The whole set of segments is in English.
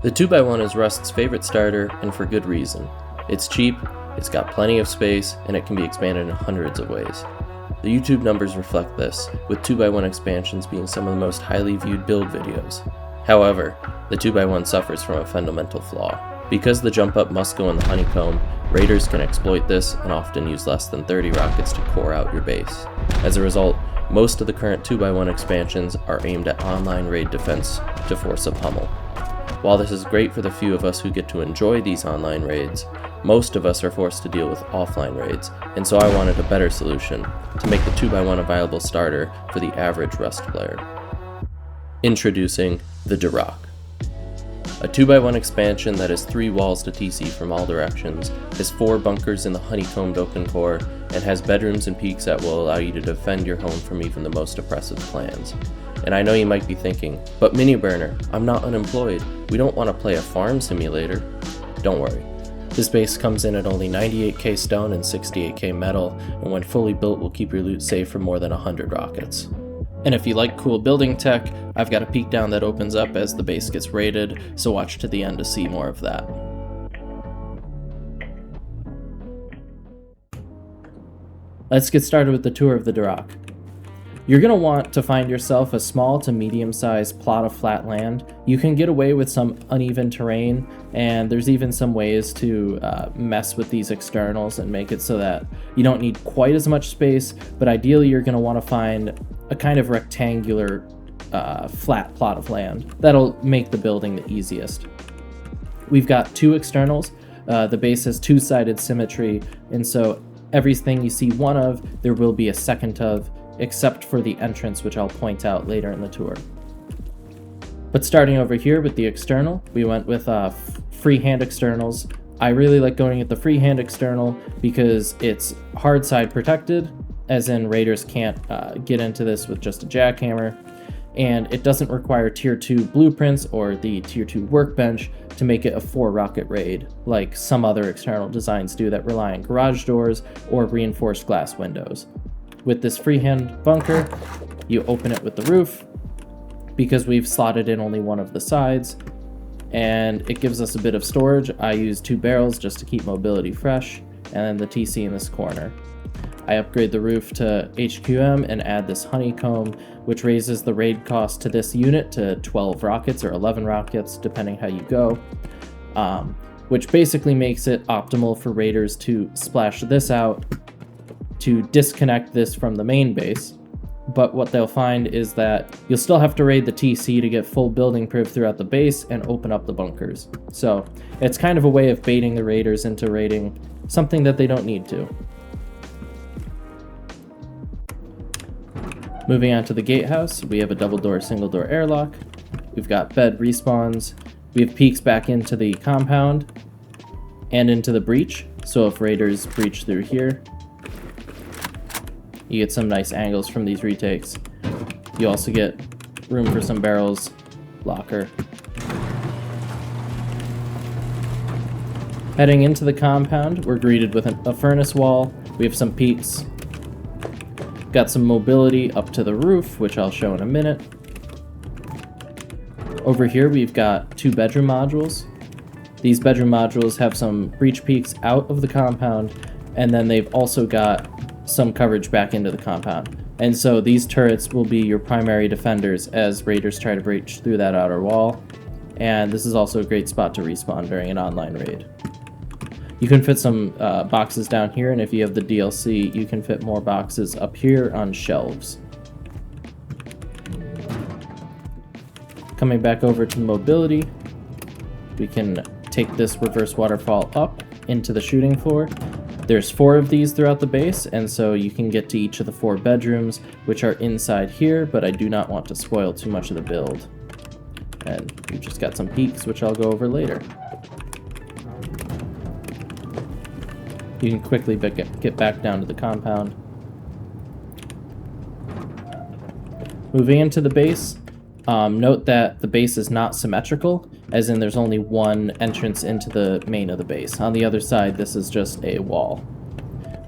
The 2x1 is Rust's favorite starter, and for good reason. It's cheap, it's got plenty of space, and it can be expanded in hundreds of ways. The YouTube numbers reflect this, with 2x1 expansions being some of the most highly viewed build videos. However, the 2x1 suffers from a fundamental flaw. Because the jump up must go in the honeycomb, raiders can exploit this and often use less than 30 rockets to core out your base. As a result, most of the current 2x1 expansions are aimed at online raid defense to force a pummel. While this is great for the few of us who get to enjoy these online raids, most of us are forced to deal with offline raids, and so I wanted a better solution to make the 2x1 a viable starter for the average Rust player. Introducing the Dirac. A 2x1 expansion that has 3 walls to TC from all directions, has 4 bunkers in the honeycombed open core, and has bedrooms and peaks that will allow you to defend your home from even the most oppressive clans. And I know you might be thinking, but Miniburner, I'm not unemployed, we don't want to play a farm simulator. Don't worry. This base comes in at only 98k stone and 68k metal, and when fully built will keep your loot safe from more than 100 rockets. And if you like cool building tech, I've got a peek down that opens up as the base gets raided, so watch to the end to see more of that. Let's get started with the tour of the Dirac. You're going to want to find yourself a small to medium-sized plot of flat land. You can get away with some uneven terrain, and there's even some ways to mess with these externals and make it so that you don't need quite as much space, but ideally you're going to want to find a kind of rectangular flat plot of land. That'll make the building the easiest. We've got 2 externals. The base has 2-sided symmetry, and so everything you see one of, there will be a second of, except for the entrance, which I'll point out later in the tour. But starting over here with the external, we went with freehand externals. I really like going with the freehand external because it's hard side protected, as in raiders can't get into this with just a jackhammer, and it doesn't require tier 2 blueprints or the tier 2 workbench to make it a 4 rocket raid, like some other external designs do that rely on garage doors or reinforced glass windows. With this freehand bunker, you open it with the roof, because we've slotted in only one of the sides, and it gives us a bit of storage. I use 2 barrels just to keep mobility fresh, and then the TC in this corner. I upgrade the roof to HQM and add this honeycomb, which raises the raid cost to this unit to 12 rockets or 11 rockets, depending how you go, which basically makes it optimal for raiders to splash this out to disconnect this from the main base. But what they'll find is that you'll still have to raid the TC to get full building priv throughout the base and open up the bunkers. So it's kind of a way of baiting the raiders into raiding something that they don't need to. Moving on to the gatehouse, we have a double door, single door airlock. We've got bed respawns. We have peeks back into the compound and into the breach. So if raiders breach through here, you get some nice angles from these retakes. You also get room for some barrels, locker. Heading into the compound, we're greeted with a furnace wall. We have some peaks. Got some mobility up to the roof, which I'll show in a minute. Over here, we've got 2 bedroom modules. These bedroom modules have some breach peaks out of the compound, and then they've also got some coverage back into the compound. And so these turrets will be your primary defenders as raiders try to breach through that outer wall. And this is also a great spot to respawn during an online raid. You can fit some boxes down here, and if you have the DLC, you can fit more boxes up here on shelves. Coming back over to mobility, we can take this reverse waterfall up into the shooting floor. There's 4 of these throughout the base, and so you can get to each of the 4 bedrooms, which are inside here, but I do not want to spoil too much of the build. And we've just got some peaks, which I'll go over later. You can quickly get back down to the compound. Moving into the base, note that the base is not symmetrical, as in there's only one entrance into the main of the base. On the other side, this is just a wall.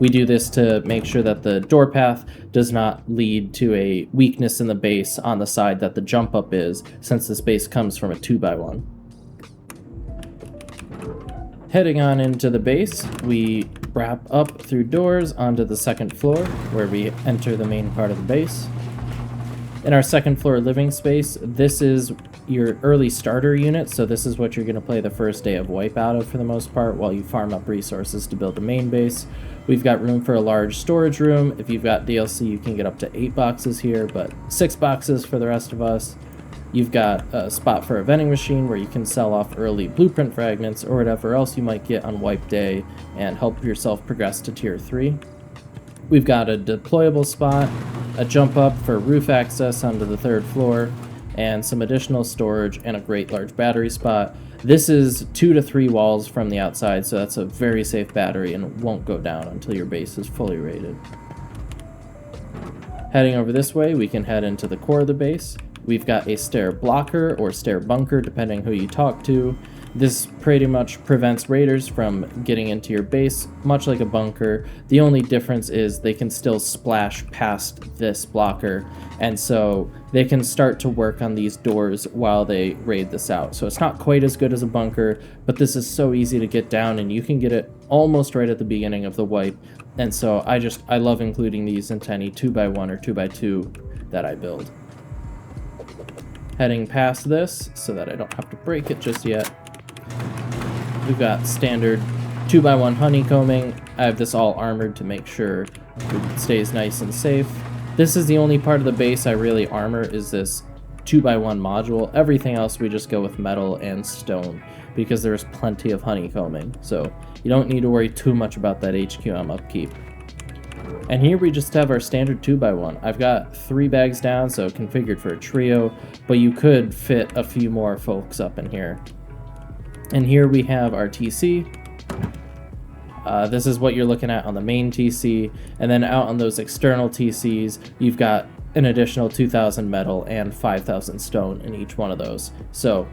We do this to make sure that the door path does not lead to a weakness in the base on the side that the jump up is, since this base comes from a 2x1. Heading on into the base, we wrap up through doors onto the second floor, where we enter the main part of the base. In our second floor living space, this is your early starter unit, so this is what you're going to play the first day of wipe out of for the most part while you farm up resources to build a main base. We've got room for a large storage room. If you've got DLC, you can get up to 8 boxes here, but 6 boxes for the rest of us. You've got a spot for a vending machine where you can sell off early blueprint fragments or whatever else you might get on wipe day and help yourself progress to tier 3. We've got a deployable spot, a jump up for roof access onto the 3rd floor, and some additional storage and a great large battery spot. This is 2 to 3 walls from the outside, so that's a very safe battery and won't go down until your base is fully rated. Heading over this way, we can head into the core of the base. We've got a stair blocker or stair bunker, depending who you talk to. This pretty much prevents raiders from getting into your base, much like a bunker. The only difference is they can still splash past this blocker, and so they can start to work on these doors while they raid this out. So it's not quite as good as a bunker, but this is so easy to get down, and you can get it almost right at the beginning of the wipe. And so I love including these into any 2x1 or 2x2 that I build. Heading past this so that I don't have to break it just yet. We've got standard 2x1 honeycombing. I have this all armored to make sure it stays nice and safe. This is the only part of the base I really armor, is this 2x1 module. Everything else we just go with metal and stone because there's plenty of honeycombing. So you don't need to worry too much about that HQM upkeep. And here we just have our standard 2x1. I've got 3 bags down, so configured for a trio, but you could fit a few more folks up in here. And here we have our TC. This is what you're looking at on the main TC, and then out on those external TCs, you've got an additional 2,000 metal and 5,000 stone in each one of those. So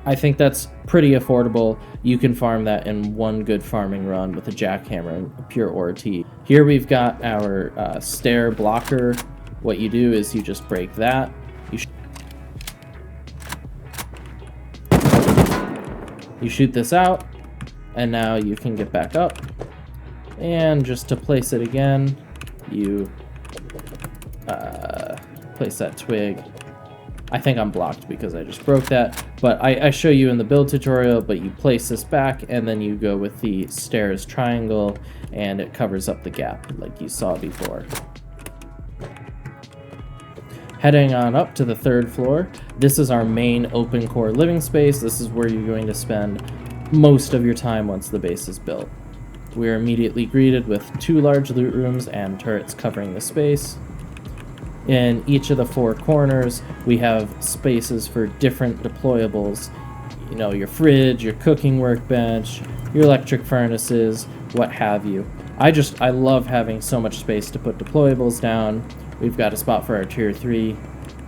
I think that's pretty affordable. You can farm that in one good farming run with a jackhammer and a pure ore tea. Here we've got our stair blocker. What you do is you just break that. You shoot this out, and now you can get back up. And just to place it again, you place that twig. I think I'm blocked because I just broke that, but I show you in the build tutorial, but you place this back and then you go with the stairs triangle and it covers up the gap like you saw before. Heading on up to the 3rd floor, this is our main open core living space. This is where you're going to spend most of your time once the base is built. We're immediately greeted with 2 large loot rooms and turrets covering the space. In each of the 4 corners, we have spaces for different deployables. You know, your fridge, your cooking workbench, your electric furnaces, what have you. I love having so much space to put deployables down. We've got a spot for our tier 3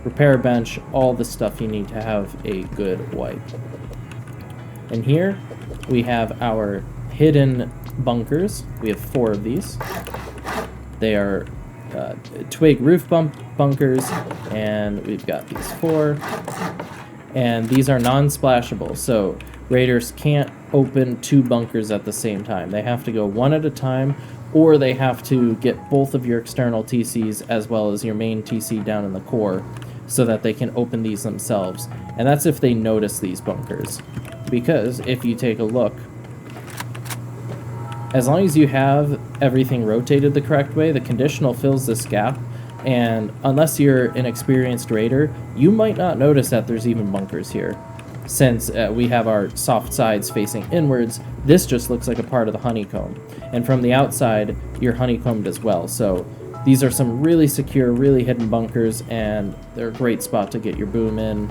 repair bench, all the stuff you need to have a good wipe. And here we have our hidden bunkers. We have 4 of these. They are twig roof bunkers, and we've got these 4. And these are non-splashable, so raiders can't open 2 bunkers at the same time. They have to go one at a time, or they have to get both of your external TCs as well as your main TC down in the core so that they can open these themselves. And that's if they notice these bunkers. Because if you take a look, as long as you have everything rotated the correct way, the conditional fills this gap, and unless you're an experienced raider, you might not notice that there's even bunkers here. Since we have our soft sides facing inwards, this just looks like a part of the honeycomb. And from the outside, you're honeycombed as well. So these are some really secure, really hidden bunkers, and they're a great spot to get your boom in,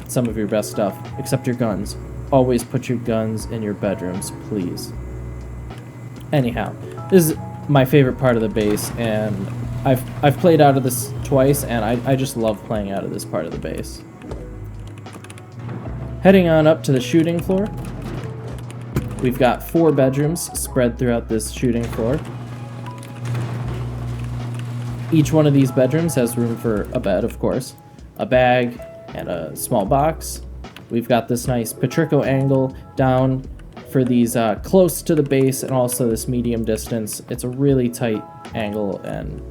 some of your best stuff, except your guns. Always put your guns in your bedrooms, please. Anyhow, this is my favorite part of the base, and I've played out of this twice, and I just love playing out of this part of the base. Heading on up to the shooting floor, we've got 4 bedrooms spread throughout this shooting floor. Each one of these bedrooms has room for a bed, of course, a bag, and a small box. We've got this nice Patrico angle down for these close to the base and also this medium distance, it's a really tight angle and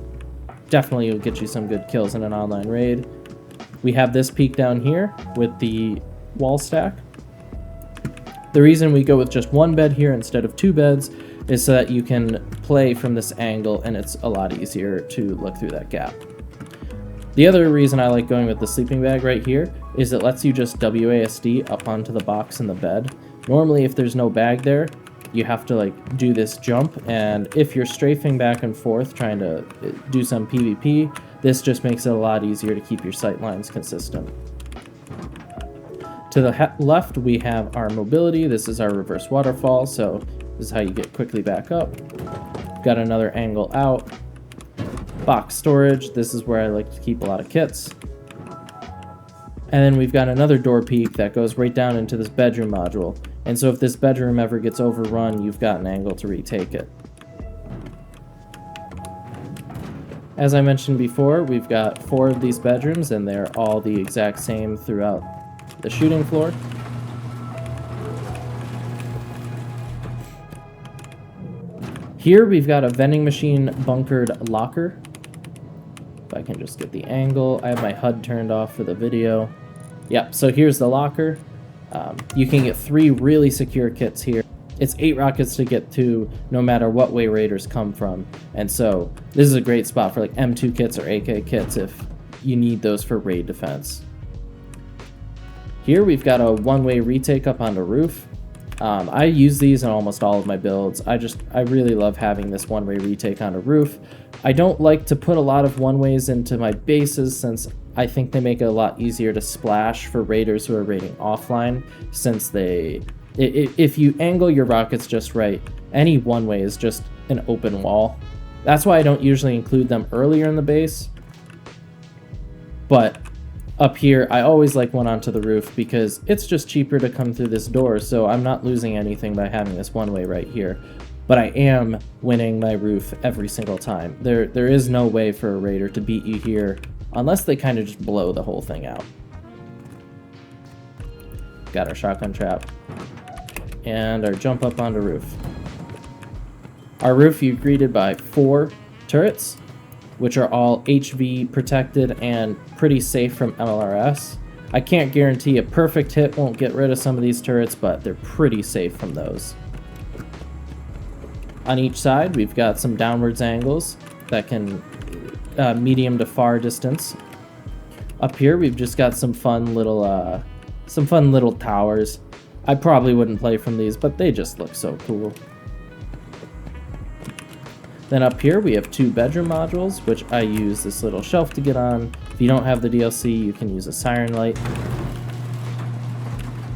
definitely will get you some good kills in an online raid. We have this peak down here with the wall stack. The reason we go with just one bed here instead of two beds is so that you can play from this angle and it's a lot easier to look through that gap. The other reason I like going with the sleeping bag right here is it lets you just WASD up onto the box in the bed. Normally if there's no bag there, you have to like do this jump, and if you're strafing back and forth trying to do some PvP, this just makes it a lot easier to keep your sight lines consistent. To the left we have our mobility. This is our reverse waterfall, so this is how you get quickly back up. Got another angle out. Box storage, this is where I like to keep a lot of kits. And then we've got another door peak that goes right down into this bedroom module. And so if this bedroom ever gets overrun, you've got an angle to retake it. As I mentioned before, we've got 4 of these bedrooms and they're all the exact same throughout the shooting floor. Here we've got a vending machine bunkered locker. If I can just get the angle. I have my HUD turned off for the video. Yeah, so here's the locker. You can get 3 really secure kits here. It's 8 rockets to get to no matter what way raiders come from. And so this is a great spot for like M2 kits or AK kits if you need those for raid defense. Here we've got a one-way retake up on the roof. I use these in almost all of my builds. I really love having this one-way retake on a roof. I don't like to put a lot of one-ways into my bases since I think they make it a lot easier to splash for raiders who are raiding offline, since if you angle your rockets just right, any one-way is just an open wall. That's why I don't usually include them earlier in the base. But up here, I always like one onto the roof because it's just cheaper to come through this door, so I'm not losing anything by having this one-way right here. But I am winning my roof every single time. There is no way for a raider to beat you here unless they kind of just blow the whole thing out. Got our shotgun trap and our jump up onto roof. Our roof, you're greeted by 4 turrets, which are all HV protected and pretty safe from MLRS. I can't guarantee a perfect hit won't get rid of some of these turrets, but they're pretty safe from those. On each side, we've got some downwards angles that can medium to far distance. Up here, we've just got some fun little towers. I probably wouldn't play from these, but they just look so cool. Then up here we have 2 bedroom modules, which I use this little shelf to get on. If you don't have the DLC, you can use a siren light.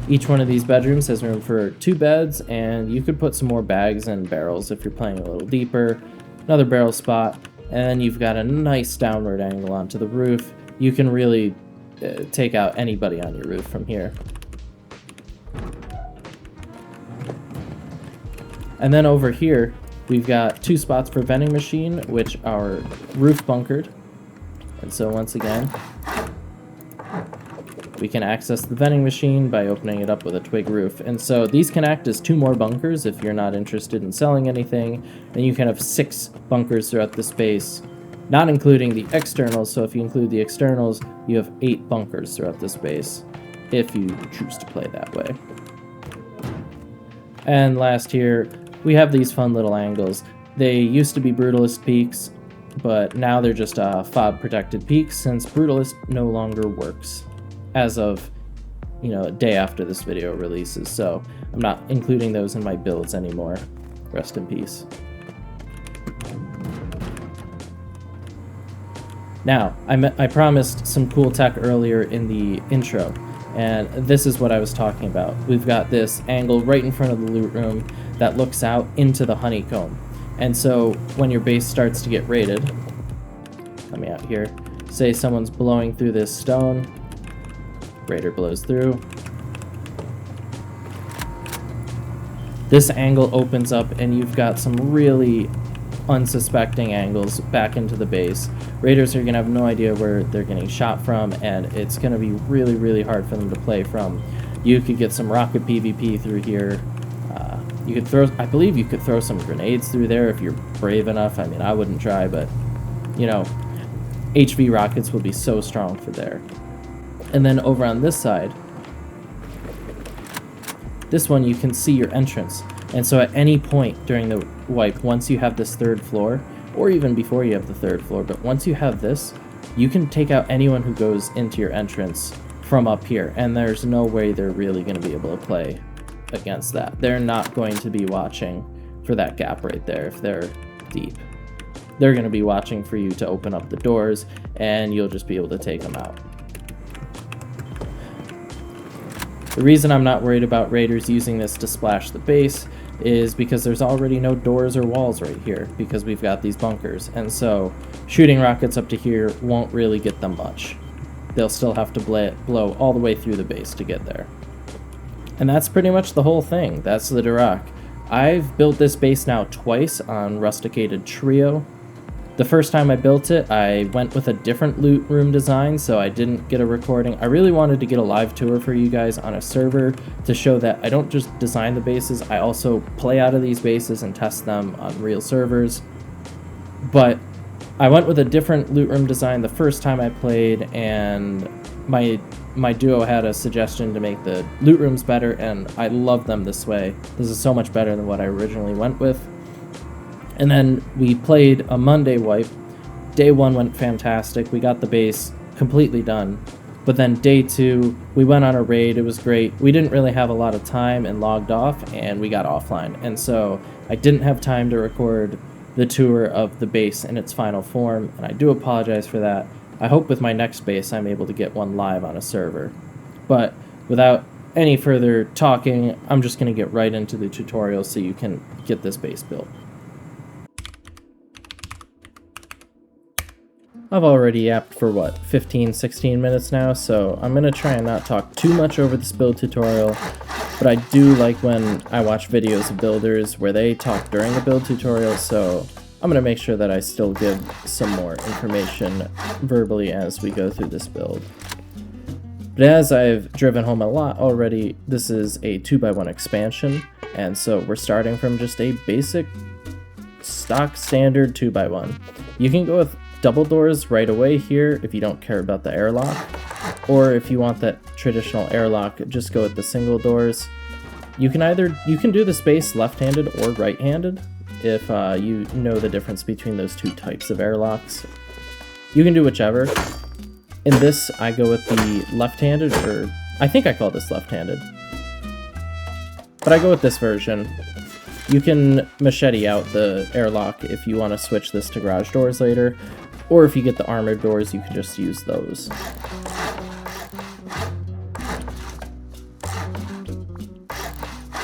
Each one of these bedrooms has room for 2 beds, and you could put some more bags and barrels if you're playing a little deeper. Another barrel spot, and then you've got a nice downward angle onto the roof. You can really take out anybody on your roof from here. And then over here, we've got 2 spots for vending machine, which are roof bunkered. And so once again, we can access the vending machine by opening it up with a twig roof. And so these can act as 2 more bunkers if you're not interested in selling anything. And you can have 6 bunkers throughout the space, not including the externals. So if you include the externals, you have 8 bunkers throughout the space, if you choose to play that way. And last here, we have these fun little angles. They used to be Brutalist peaks, but now they're just fob protected peaks since Brutalist no longer works as of, a day after this video releases. So I'm not including those in my builds anymore. Rest in peace. Now, I promised some cool tech earlier in the intro, and this is what I was talking about. We've got this angle right in front of the loot room that looks out into the honeycomb. And so when your base starts to get raided, let me out here, say someone's blowing through this stone, raider blows through. This angle opens up and you've got some really unsuspecting angles back into the base. Raiders are going to have no idea where they're getting shot from, and it's going to be really, really hard for them to play from. You could get some rocket PvP through here. You could throw, I believe you could throw some grenades through there if you're brave enough. I mean, I wouldn't try, but, you know, HV rockets would be so strong for there. And then over on this side, this one you can see your entrance. And so at any point during the wipe, once you have this third floor, or even before you have the third floor, but once you have this, you can take out anyone who goes into your entrance from up here, and there's no way they're really going to be able to play against that. They're not going to be watching for that gap right there if they're deep. They're going to be watching for you to open up the doors, and you'll just be able to take them out. The reason I'm not worried about raiders using this to splash the base is because there's already no doors or walls right here because we've got these bunkers, and so shooting rockets up to here won't really get them much. They'll still have to blow all the way through the base to get there. And that's pretty much the whole thing. That's the Dirac. I've built this base now twice on rusticated trio. The first time I built it, I went with a different loot room design, so I didn't get a recording. I really wanted to get a live tour for you guys on a server to show that I don't just design the bases, I also play out of these bases and test them on real servers. But I went with a different loot room design the first time I played, and my duo had a suggestion to make the loot rooms better, and I love them this way. This is so much better than what I originally went with. And then we played a Monday wipe. Day 1 went fantastic. We got the base completely done. But then day 2, we went on a raid. It was great. We didn't really have a lot of time and logged off, and we got offline. And so I didn't have time to record the tour of the base in its final form, and I do apologize for that. I hope with my next base I'm able to get one live on a server. But without any further talking, I'm just going to get right into the tutorial so you can get this base built. I've already yapped for what, 15-16 minutes now, so I'm going to try and not talk too much over this build tutorial, but I do like when I watch videos of builders where they talk during the build tutorial, so I'm going to make sure that I still give some more information verbally as we go through this build. But as I've driven home a lot already, this is a 2x1 expansion, and so we're starting from just a basic stock standard 2x1. You can go with double doors right away here if you don't care about the airlock, or if you want that traditional airlock, just go with the single doors. You can do the space left-handed or right-handed if you know the difference between those two types of airlocks. You can do whichever. In this, I go with the left-handed, or I think I call this left-handed, but I go with this version. You can machete out the airlock if you want to switch this to garage doors later, or if you get the armored doors, you can just use those.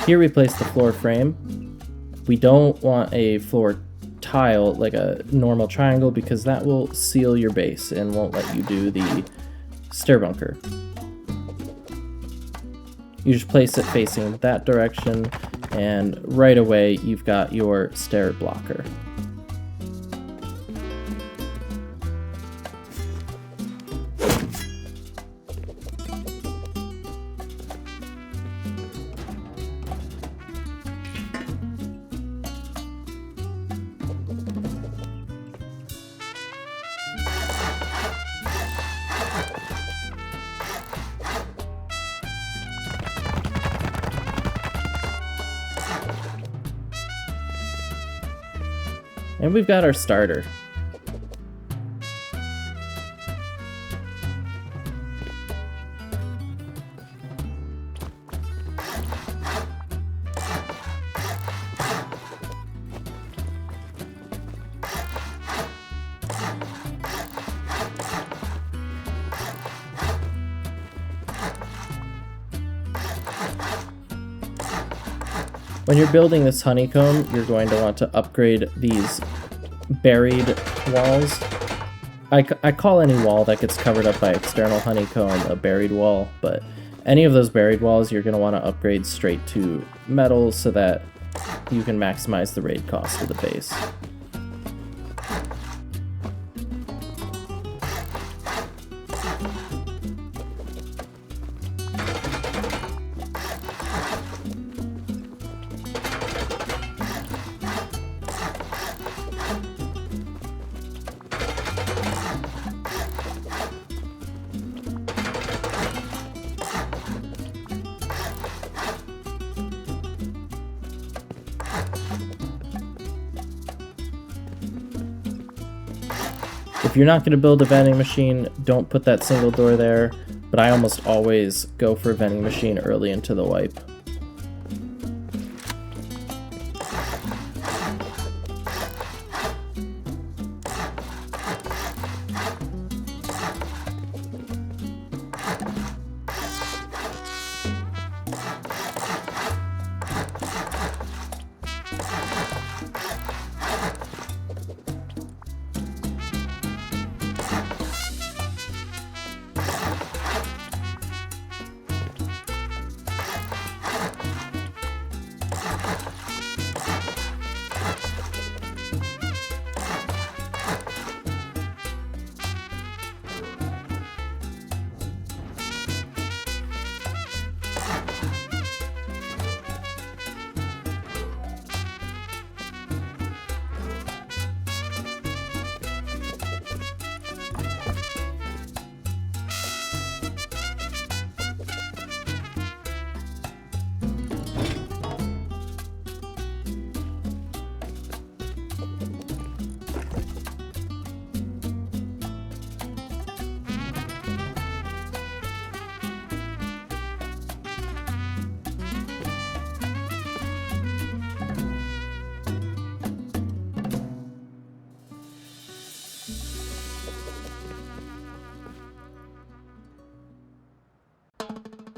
Here we place the floor frame. We don't want a floor tile like a normal triangle because that will seal your base and won't let you do the stair bunker. You just place it facing that direction, and right away you've got your stair blocker. And we've got our starter. When you're building this honeycomb, you're going to want to upgrade these buried walls. I call any wall that gets covered up by external honeycomb a buried wall, but any of those buried walls you're going to want to upgrade straight to metal so that you can maximize the raid cost of the base. If you're not going to build a vending machine, don't put that single door there, but I almost always go for a vending machine early into the wipe.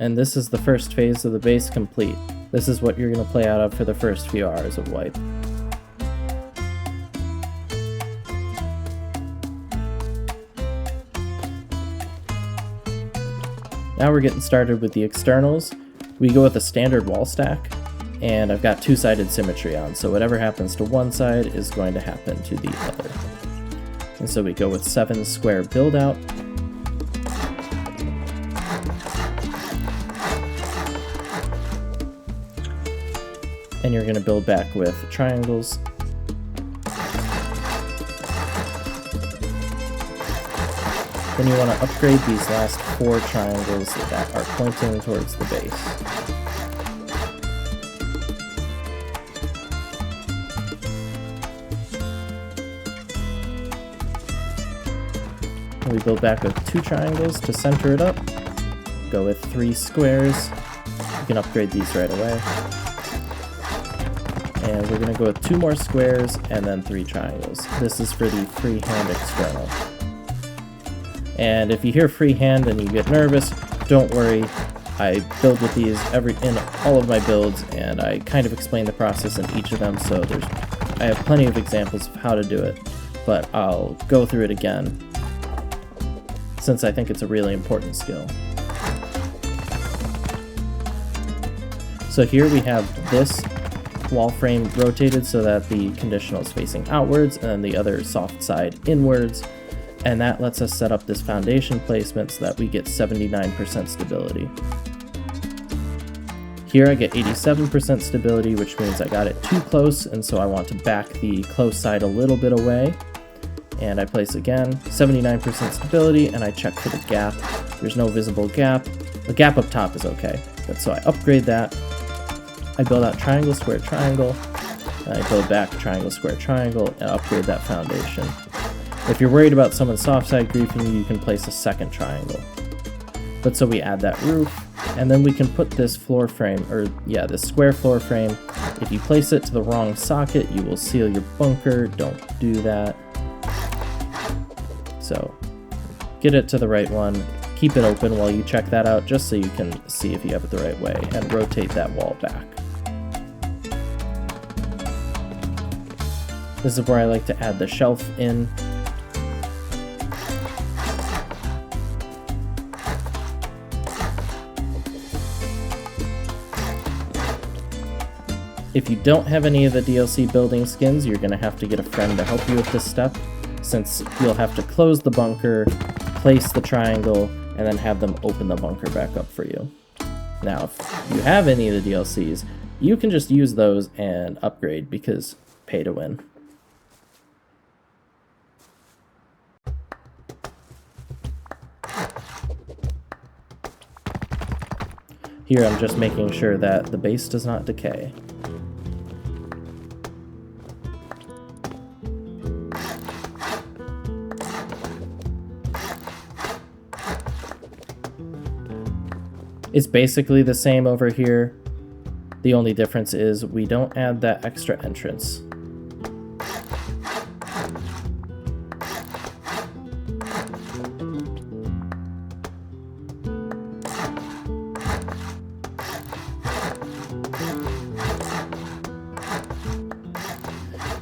And this is the first phase of the base complete. This is what you're going to play out of for the first few hours of wipe. Now we're getting started with the externals. We go with a standard wall stack, and I've got two-sided symmetry on, so whatever happens to one side is going to happen to the other. And so we go with 7 square build out. And you're going to build back with triangles. Then you want to upgrade these last 4 triangles that are pointing towards the base. And we build back with 2 triangles to center it up. Go with 3 squares. You can upgrade these right away. And we're going to go with 2 more squares and then 3 triangles. This is for the freehand external. And if you hear freehand and you get nervous, don't worry. I build with these in all of my builds, and I kind of explain the process in each of them, so I have plenty of examples of how to do it, but I'll go through it again since I think it's a really important skill. So here we have this wall frame rotated so that the conditional is facing outwards and then the other soft side inwards, and that lets us set up this foundation placement so that we get 79% stability. Here I get 87% stability, which means I got it too close, and so I want to back the close side a little bit away. And I place again, 79% stability, and I check for the gap. There's no visible gap. The gap up top is okay, but so I upgrade that. I build out triangle, square, triangle, and I build back triangle, square, triangle, and upgrade that foundation. If you're worried about someone's soft side griefing you, you can place a second triangle. But so we add that roof, and then we can put this floor frame, this square floor frame. If you place it to the wrong socket, you will seal your bunker. Don't do that. So get it to the right one. Keep it open while you check that out, just so you can see if you have it the right way, and rotate that wall back. This is where I like to add the shelf in. If you don't have any of the DLC building skins, you're going to have to get a friend to help you with this step, since you'll have to close the bunker, place the triangle, and then have them open the bunker back up for you. Now, if you have any of the DLCs, you can just use those and upgrade, because pay to win. Here I'm just making sure that the base does not decay. It's basically the same over here. The only difference is we don't add that extra entrance.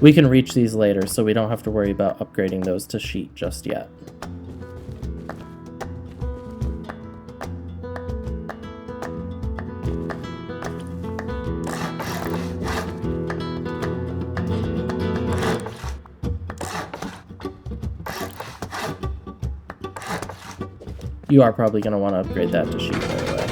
We can reach these later, so we don't have to worry about upgrading those to sheet just yet. You are probably going to want to upgrade that to sheet, by the way.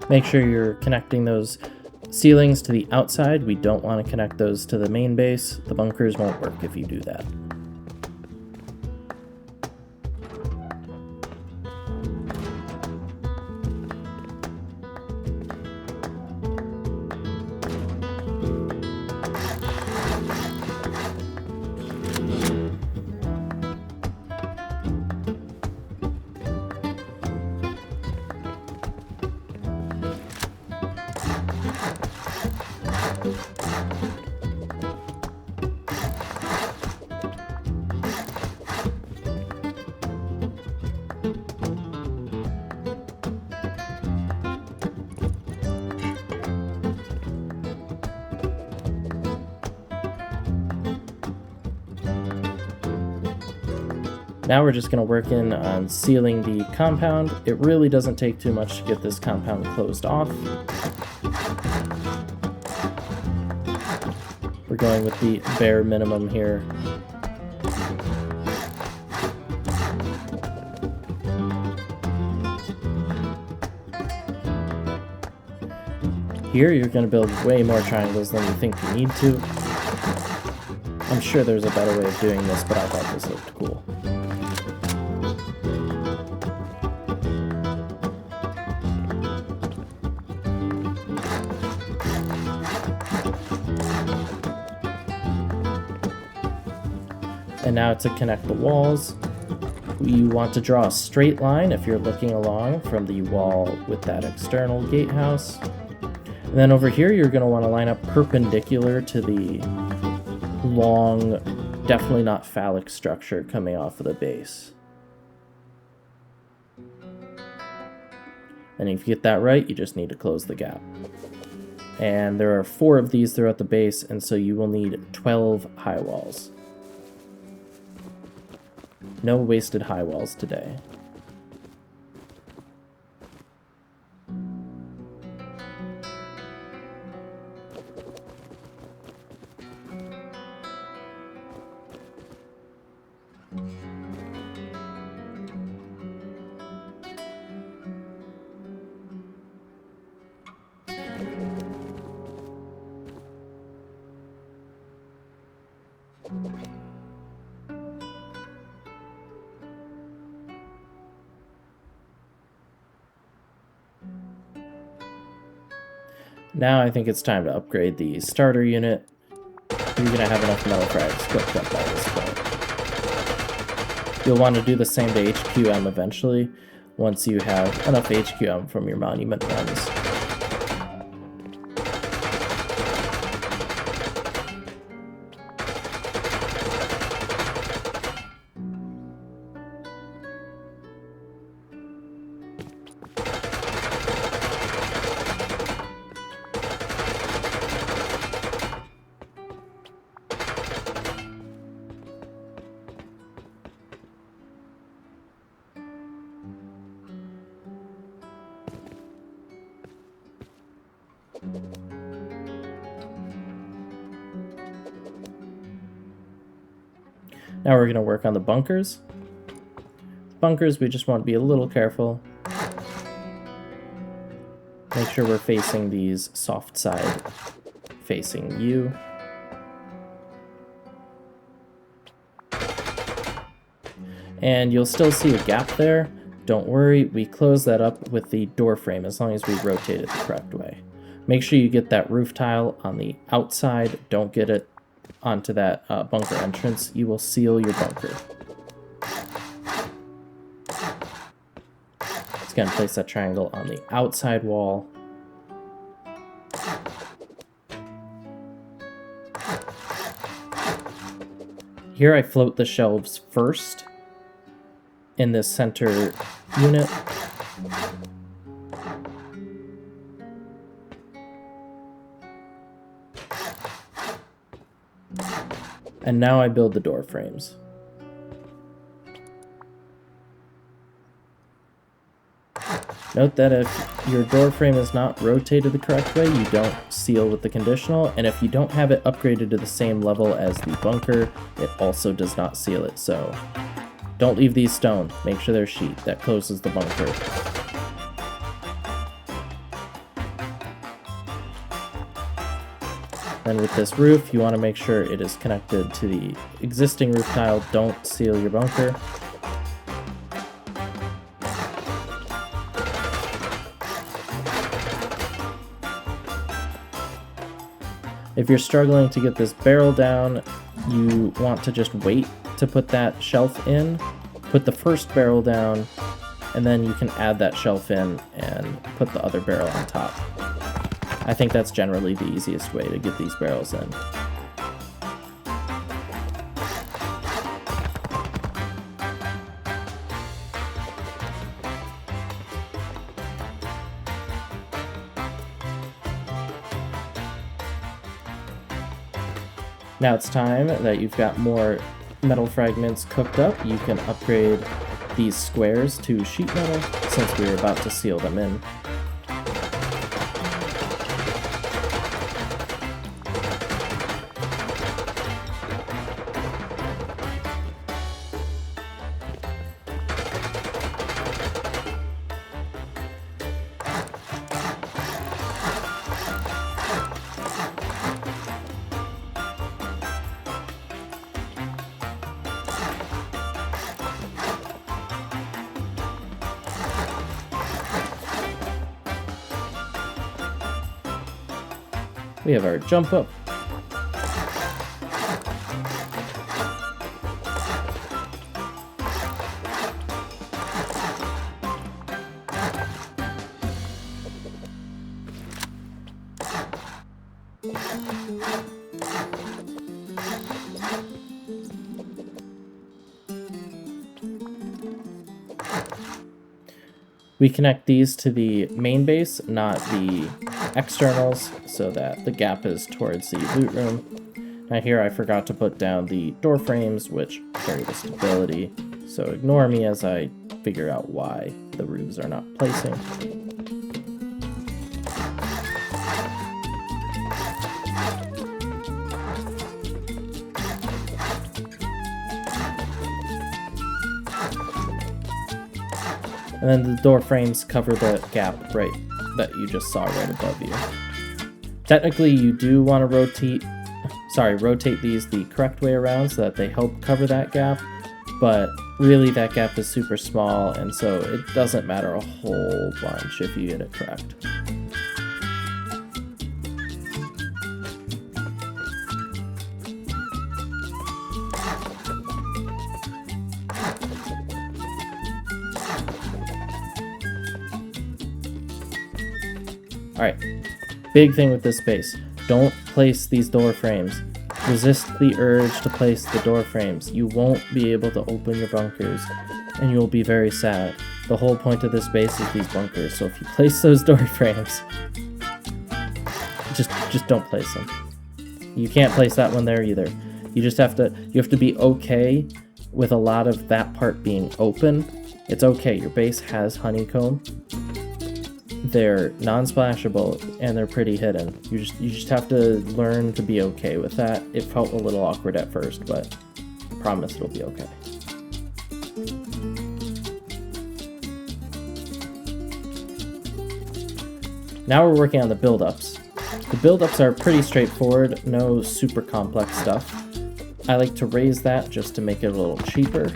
Make sure you're connecting those ceilings to the outside. We don't want to connect those to the main base. The bunkers won't work if you do that. Now we're just going to work in on sealing the compound. It really doesn't take too much to get this compound closed off. We're going with the bare minimum here. Here you're going to build way more triangles than you think you need to. I'm sure there's a better way of doing this, but I thought this looked cool. And now to connect the walls, you want to draw a straight line if you're looking along from the wall with that external gatehouse. And then over here, you're going to want to line up perpendicular to the long, definitely not phallic structure coming off of the base. And if you get that right, you just need to close the gap. And there are 4 of these throughout the base, and so you will need 12 high walls. No wasted high walls today. Now I think it's time to upgrade the starter unit. You're going to have enough metal frags cooked up by this point. You'll want to do the same to HQM eventually, once you have enough HQM from your monument runs. Now we're going to work on the bunkers. Bunkers, we just want to be a little careful. Make sure we're facing these soft side facing you. And you'll still see a gap there. Don't worry, we close that up with the door frame as long as we rotate it the correct way. Make sure you get that roof tile on the outside. Don't get it onto that bunker entrance. You will seal your bunker. It's going to place that triangle on the outside wall. Here I float the shelves first in this center unit. And now I build the door frames. Note that if your door frame is not rotated the correct way, you don't seal with the conditional, and if you don't have it upgraded to the same level as the bunker, it also does not seal it. So don't leave these stone. Make sure they're sheet. That closes the bunker. Then with this roof, you want to make sure it is connected to the existing roof tile. Don't seal your bunker. If you're struggling to get this barrel down, you want to just wait to put that shelf in. Put the first barrel down, and then you can add that shelf in and put the other barrel on top. I think that's generally the easiest way to get these barrels in. Now it's time that you've got more metal fragments cooked up. You can upgrade these squares to sheet metal since we're about to seal them in. We have our jump up. We connect these to the main base, not the externals, so that the gap is towards the loot room. Now here I forgot to put down the door frames, which carry the stability, so ignore me as I figure out why the roofs are not placing. And then the door frames cover the gap right that you just saw right above you. Technically, you do want to rotate these the correct way around so that they help cover that gap, but really that gap is super small, and so it doesn't matter a whole bunch if you get it correct. Alright, big thing with this space. Don't place these door frames. Resist the urge to place the door frames. You won't be able to open your bunkers, and you'll be very sad. The whole point of this base is these bunkers, so if you place those door frames, just don't place them. You can't place that one there either. You have to be okay with a lot of that part being open. It's okay, your base has honeycomb. They're non-splashable and they're pretty hidden. You just have to learn to be okay with that. It felt a little awkward at first, but I promise it'll be okay. Now we're working on the build-ups. The build-ups are pretty straightforward, no super complex stuff. I like to raise that just to make it a little cheaper.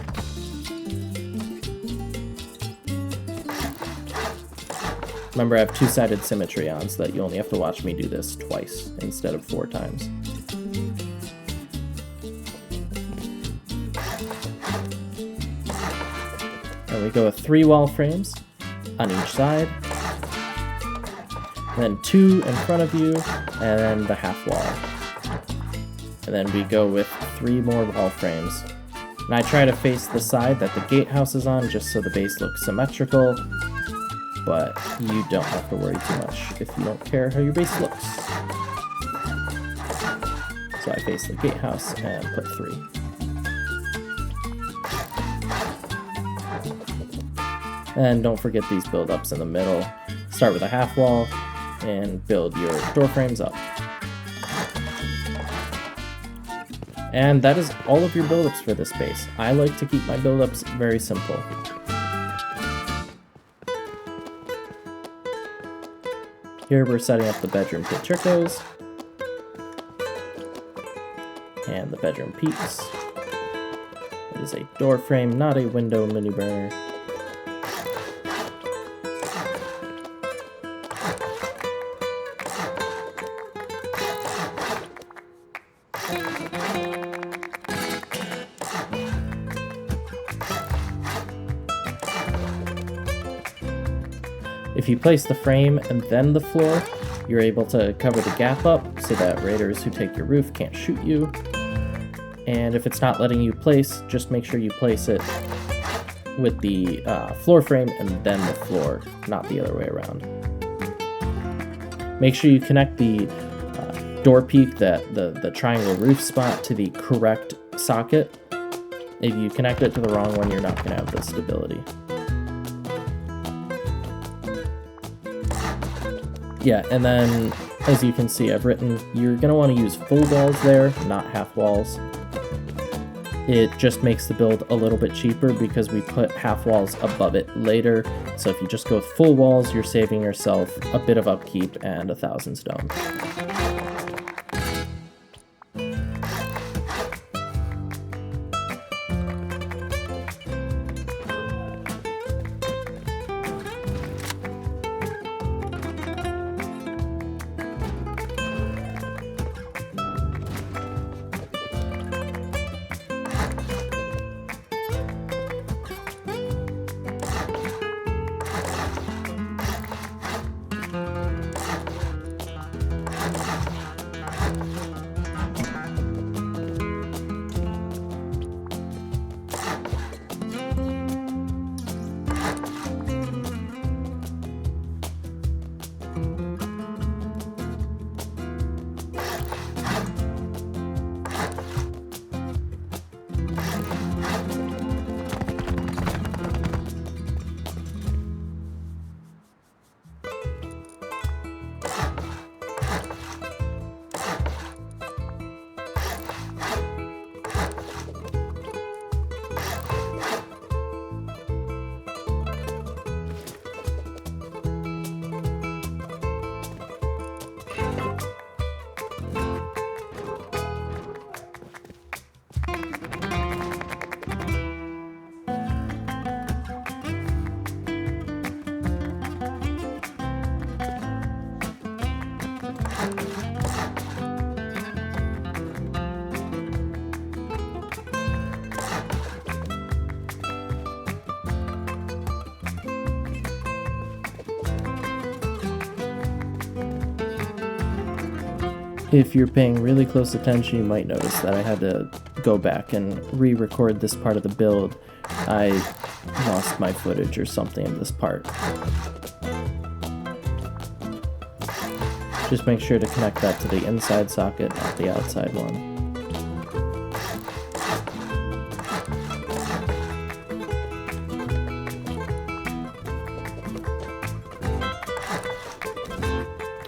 Remember, I have two-sided symmetry on, so that you only have to watch me do this twice instead of 4 times. And we go with 3 wall frames on each side, and then 2 in front of you, and then the half wall. And then we go with 3 more wall frames. And I try to face the side that the gatehouse is on just so the base looks symmetrical, but you don't have to worry too much if you don't care how your base looks. So I face the gatehouse and put 3. And don't forget these build-ups in the middle. Start with a half wall and build your door frames up. And that is all of your build-ups for this base. I like to keep my build-ups very simple. Here we're setting up the bedroom Patricos and the bedroom peaks. It is a door frame, not a window mini burner. If you place the frame and then the floor, you're able to cover the gap up so that raiders who take your roof can't shoot you. And if it's not letting you place, just make sure you place it with the floor frame and then the floor, not the other way around. Make sure you connect the door peak, the triangle roof spot, to the correct socket. If you connect it to the wrong one, you're not going to have the stability. Yeah, and then, as you can see, I've written, you're going to want to use full walls there, not half walls. It just makes the build a little bit cheaper because we put half walls above it later. So if you just go with full walls, you're saving yourself a bit of upkeep and 1,000 stone. If you're paying really close attention, you might notice that I had to go back and re-record this part of the build. I lost my footage or something in this part. Just make sure to connect that to the inside socket, not the outside one.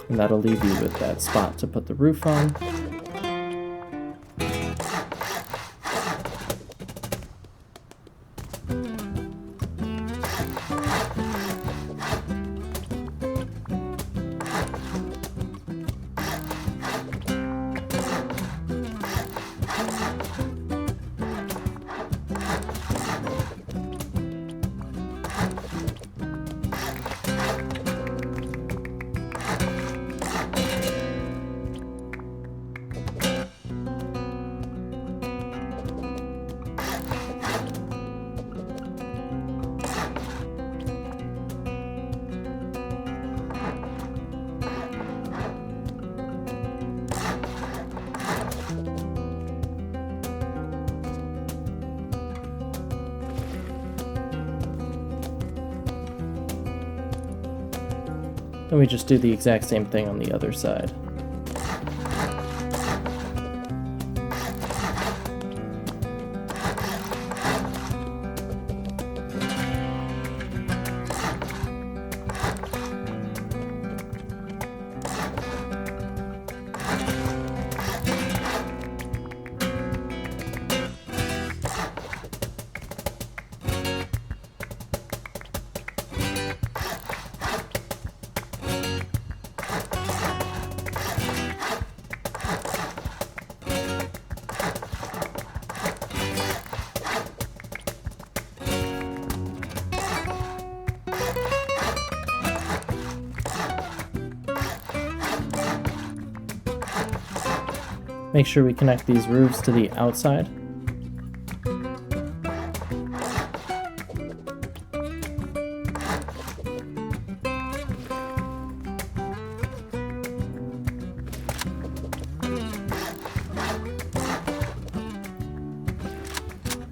And that'll leave you with that spot to put the roof on. And we just do the exact same thing on the other side. Make sure we connect these roofs to the outside.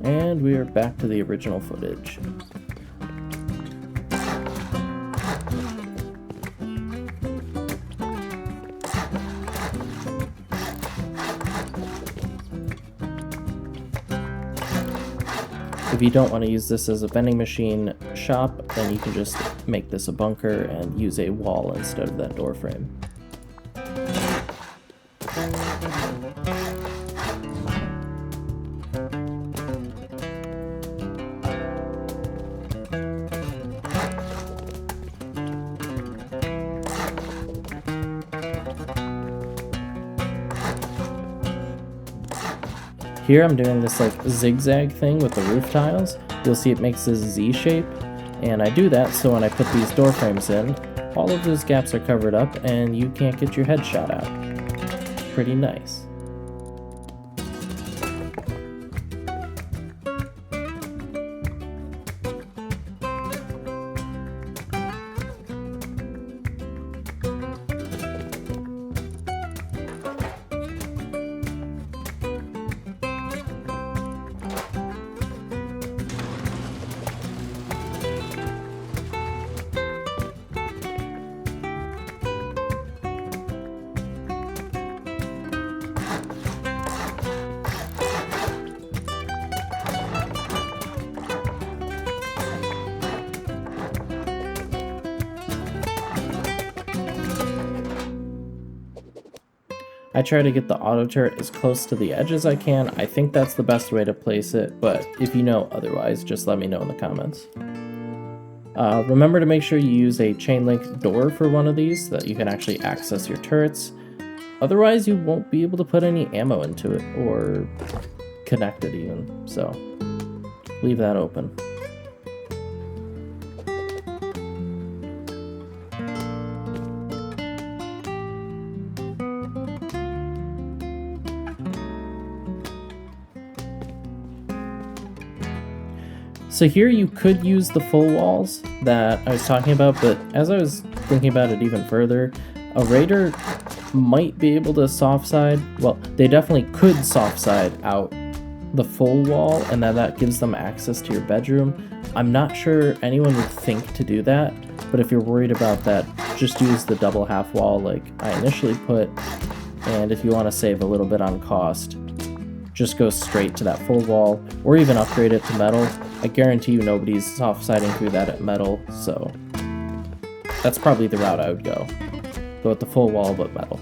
And we are back to the original footage. If you don't want to use this as a vending machine shop, then you can just make this a bunker and use a wall instead of that door frame. Here I'm doing this like zigzag thing with the roof tiles. You'll see it makes this Z shape, and I do that so when I put these door frames in, all of those gaps are covered up and you can't get your head shot out. Pretty nice. I try to get the auto turret as close to the edge as I can. I think that's the best way to place it, but if you know otherwise, just let me know in the comments. Remember to make sure you use a chain link door for one of these so that you can actually access your turrets. Otherwise, you won't be able to put any ammo into it or connect it even, so leave that open. So here you could use the full walls that I was talking about, but as I was thinking about it even further, a raider might be able to soft side, well, they definitely could soft side out the full wall, and then that gives them access to your bedroom. I'm not sure anyone would think to do that, but if you're worried about that, just use the double half wall like I initially put, and if you want to save a little bit on cost, just go straight to that full wall, or even upgrade it to metal. I guarantee you nobody's soft-siding through that at metal, so that's probably the route I would go. Go with the full wall, but metal.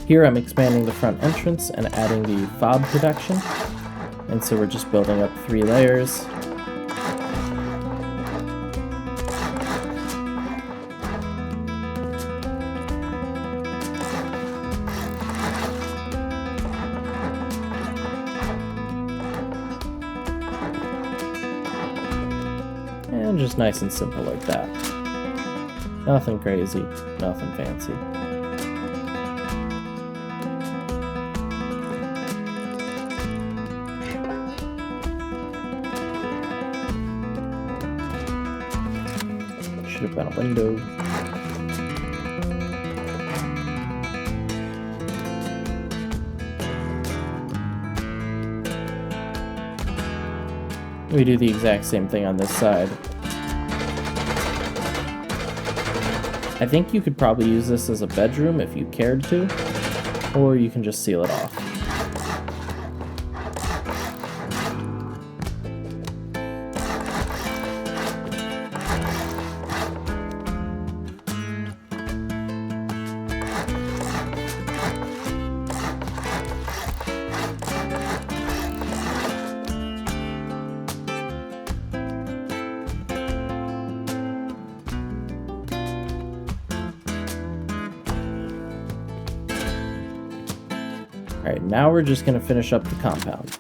Here I'm expanding the front entrance and adding the fob protection, and so we're just building up 3 layers. And just nice and simple like that. Nothing crazy, nothing fancy. Should have been a window. We do the exact same thing on this side. I think you could probably use this as a bedroom if you cared to, or you can just seal it off. Alright, now we're just going to finish up the compound.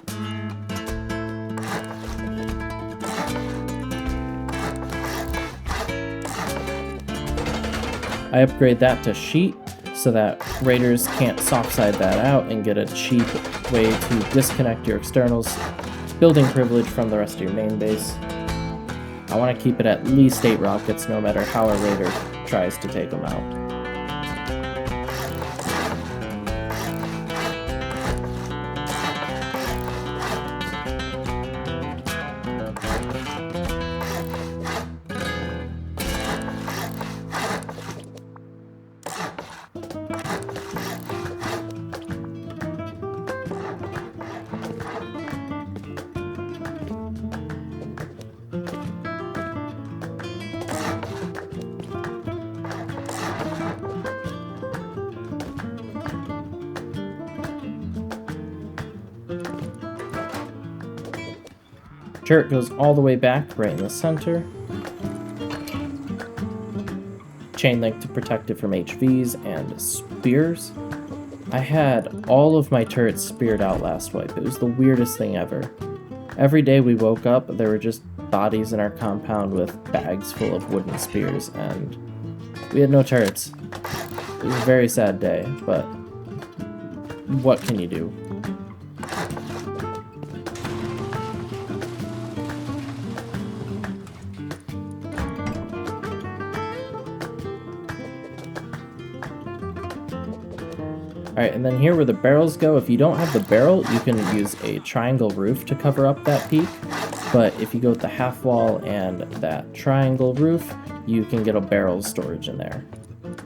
I upgrade that to sheet so that raiders can't softside that out and get a cheap way to disconnect your externals building privilege from the rest of your main base. I want to keep it at least 8 rockets no matter how a raider tries to take them out. Turret goes all the way back, right in the center. Chain link to protect it from HVs and spears. I had all of my turrets speared out last wipe. It was the weirdest thing ever. Every day we woke up, there were just bodies in our compound with bags full of wooden spears, and we had no turrets. It was a very sad day, but what can you do? Alright, and then here where the barrels go, if you don't have the barrel, you can use a triangle roof to cover up that peak. But if you go with the half wall and that triangle roof, you can get a barrel storage in there.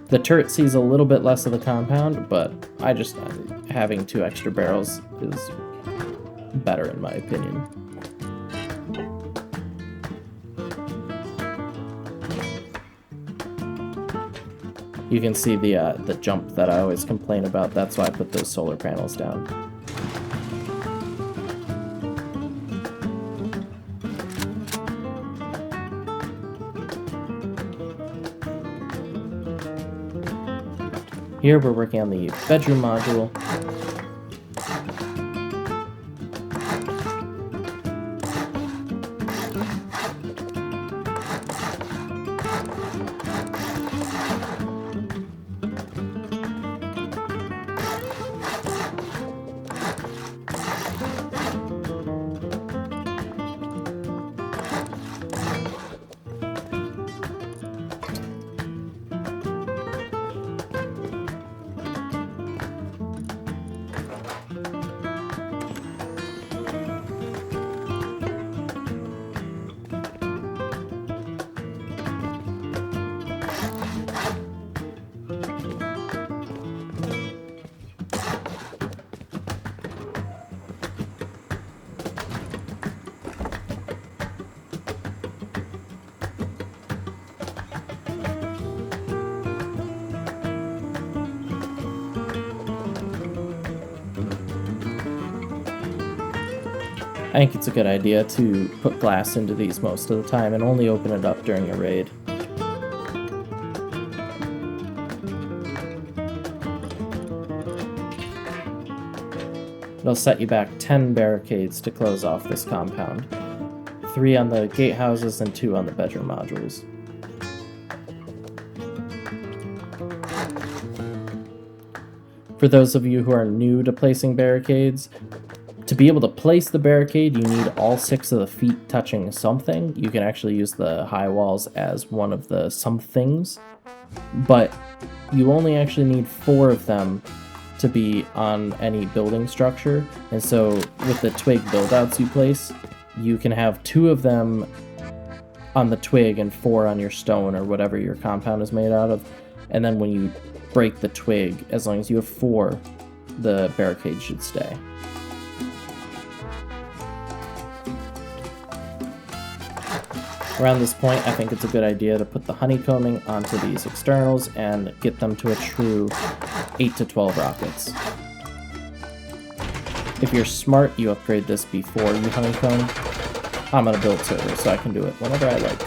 The turret sees a little bit less of the compound, but having 2 extra barrels is better in my opinion. You can see the jump that I always complain about. That's why I put those solar panels down. Here we're working on the bedroom module. I think it's a good idea to put glass into these most of the time and only open it up during a raid. It'll set you back 10 barricades to close off this compound. 3 on the gatehouses and 2 on the bedroom modules. For those of you who are new to placing barricades, To be able to place the barricade, you need all 6 of the feet touching something. You can actually use the high walls as one of the somethings, but you only actually need 4 of them to be on any building structure. And so with the twig buildouts you place, you can have 2 of them on the twig and 4 on your stone or whatever your compound is made out of. And then when you break the twig, as long as you have 4, the barricade should stay. Around this point, I think it's a good idea to put the honeycombing onto these externals and get them to a true 8 to 12 rockets. If you're smart, you upgrade this before you honeycomb. I'm gonna build server so I can do it whenever I like.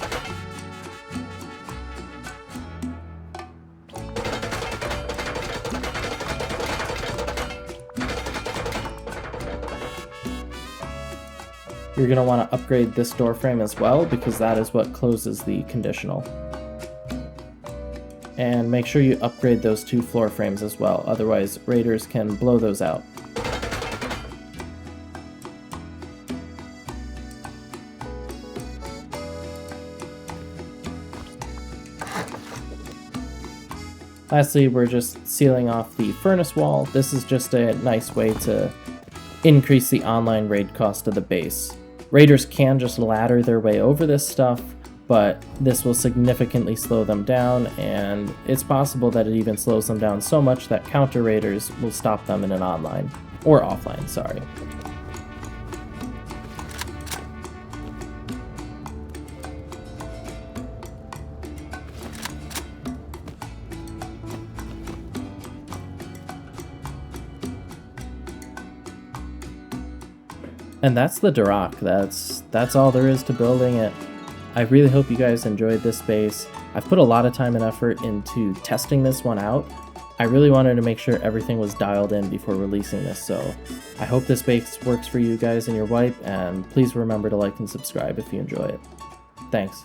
You're going to want to upgrade this door frame as well, because that is what closes the conditional. And make sure you upgrade those 2 floor frames as well, otherwise raiders can blow those out. Lastly, we're just sealing off the furnace wall. This is just a nice way to increase the online raid cost of the base. Raiders can just ladder their way over this stuff, but this will significantly slow them down, and it's possible that it even slows them down so much that counter raiders will stop them in an online, or offline, sorry. And that's the Dirac. That's all there is to building it. I really hope you guys enjoyed this base. I've put a lot of time and effort into testing this one out. I really wanted to make sure everything was dialed in before releasing this, so I hope this base works for you guys and your wipe, and please remember to like and subscribe if you enjoy it. Thanks.